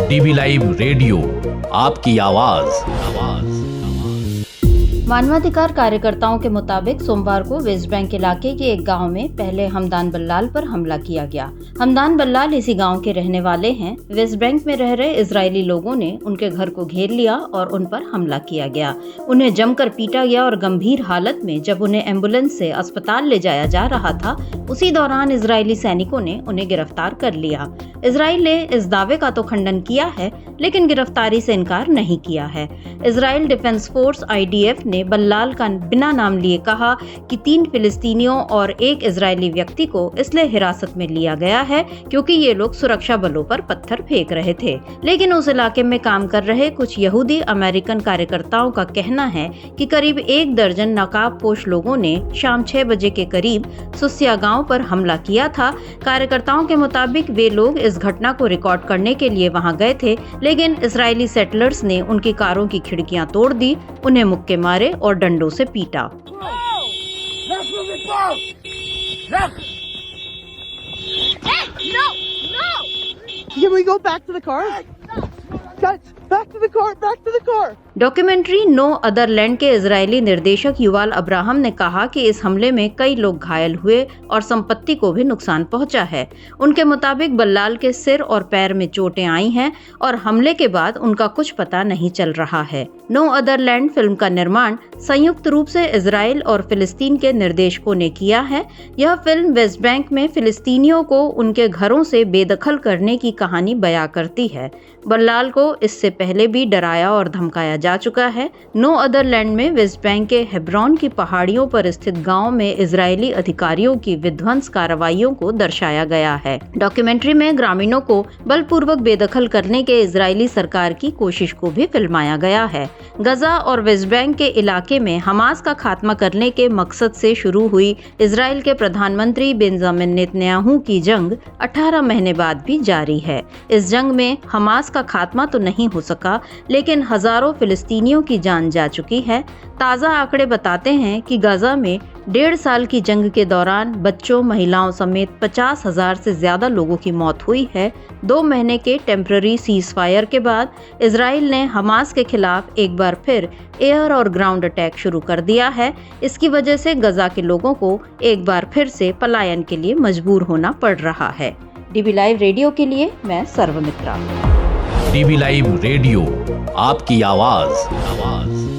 DV live radio, आपकी आवाज। मानवाधिकार कार्यकर्ताओं के मुताबिक सोमवार को वेस्ट बैंक इलाके के एक गांव में पहले हमदान बल्लाल पर हमला किया गया। हमदान बल्लाल इसी गांव के रहने वाले हैं। वेस्ट बैंक में रह रहे इजरायली लोगों ने उनके घर को घेर लिया और उन पर हमला किया गया। उन्हें जमकर पीटा गया और गंभीर हालत में जब उन्हें एम्बुलेंस से अस्पताल ले जाया जा रहा था, उसी दौरान इजरायली सैनिकों ने उन्हें गिरफ्तार कर लिया। इजराइल ने इस दावे का तो खंडन किया है, लेकिन गिरफ्तारी से इनकार नहीं किया है। इजराइल डिफेंस फोर्स IDF ने बल्लाल का बिना नाम लिए कहा कि 3 फिलिस्तीनियों और 1 इजरायली व्यक्ति को इसलिए हिरासत में लिया गया है क्योंकि ये लोग सुरक्षा बलों पर पत्थर फेंक रहे थे। लेकिन उस इलाके में काम कर रहे कुछ यहूदी अमेरिकन कार्यकर्ताओं का कहना है कि करीब 1 दर्जन नकाबपोश लोगों ने शाम 6 बजे के करीब सुसिया गांव पर हमला किया था। कार्यकर्ताओं के मुताबिक वे लोग इस घटना को रिकॉर्ड करने के लिए वहां गए थे, लेकिन इजरायली सेटलर्स ने उनकी कारों की खिड़कियां तोड़ दी, उन्हें मुक्के मारे और डंडों से पीटा। Can we go back to the car? Guys, back to the car, back to the car. Documentary no other land के इजरायली निर्देशक युवाल अब्राहम ने कहा कि इस हमले में कई लोग घायल हुए और संपत्ति को भी नुकसान पहुंचा है। उनके मुताबिक बल्लाल के सिर और पैर में चोटें आई हैं और हमले के बाद उनका कुछ पता नहीं चल रहा है। नो अदर लैंड फिल्म का निर्माण संयुक्त रूप से इजराइल और फिलिस्तीन के निर्देशकों ने किया है। यह फिल्म वेस्ट बैंक में फिलिस्तीनियों को उनके घरों से बेदखल करने की कहानी बयां करती है। बल्लाल को इससे पहले भी डराया और धमकाया जा चुका है। नो अदर लैंड में वेस्ट बैंक के हेब्रोन की पहाड़ियों पर स्थित गांव में इजरायली अधिकारियों की विध्वंस कार्रवाइयों को दर्शाया गया है। डॉक्यूमेंट्री में ग्रामीणों को बलपूर्वक बेदखल करने के इजरायली सरकार की कोशिश को भी फिल्माया गया है। गजा और वेस्ट बैंक के इलाके में हमास का खात्मा करने के मकसद से शुरू हुई इजराइल के प्रधानमंत्री बेंजामिन नेतन्याहू की जंग 18 महीने बाद भी जारी है। इस जंग में हमास का खात्मा तो नहीं हो सका, लेकिन हजारों फिलिस्तीनियों की जान जा चुकी है। ताज़ा आंकड़े बताते हैं कि गाजा में 1.5 साल की जंग के दौरान बच्चों, महिलाओं समेत 50,000 से ज्यादा लोगों की मौत हुई है। 2 महीने के टेम्पररी सीज फायर के बाद इजराइल ने हमास के खिलाफ एक बार फिर एयर और ग्राउंड अटैक शुरू कर दिया है। इसकी वजह से गजा के लोगों को एक बार फिर से पलायन के लिए मजबूर होना पड़ रहा है। डीवी लाइव रेडियो के लिए मैं सर्वमित्रा। डीवी लाइव रेडियो, आपकी आवाज।